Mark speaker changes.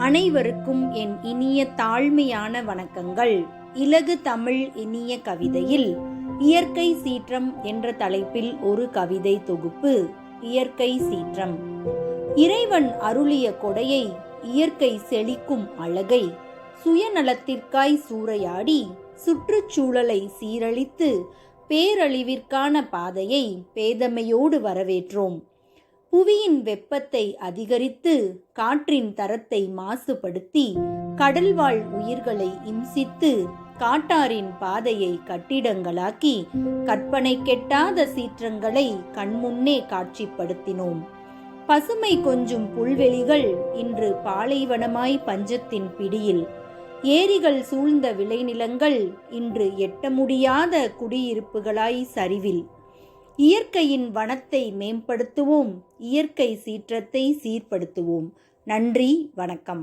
Speaker 1: அனைவருக்கும் என் இனிய தாழ்மையான வணக்கங்கள். இலகு தமிழ் இனிய கவிதையில் இயற்கை சீற்றம் என்ற தலைப்பில் ஒரு கவிதை தொகுப்பு. இயற்கை சீற்றம். இறைவன் அருளிய கொடையை, இயற்கை செழிக்கும் அழகை சுயநலத்திற்காய் சூறையாடி சுற்றுச்சூழலை சீரழித்து பேரழிவிற்கான பாதையை பேதமையோடு வரவேற்றோம். புவியின் வெப்பத்தை அதிகரித்து காற்றின் தரத்தை மாசுபடுத்தி கடல்வாழ் உயிர்களை இம்சித்து காட்டாரின் பாதையை கட்டிடங்களாக்கி கற்பனை கெட்டாத சீற்றங்களை கண்முன்னே காட்சிப்படுத்தினோம். பசுமை கொஞ்சும் புல்வெளிகள் இன்று பாலைவனமாய் பஞ்சத்தின் பிடியில், ஏரிகள் சூழ்ந்த விளைநிலங்கள் இன்று எட்ட முடியாத குடியிருப்புகளாய் சரிவில். இயற்கையின் வனத்தை மேம்படுத்துவோம், இயற்கை சீற்றத்தை சீர்படுத்துவோம். நன்றி, வணக்கம்.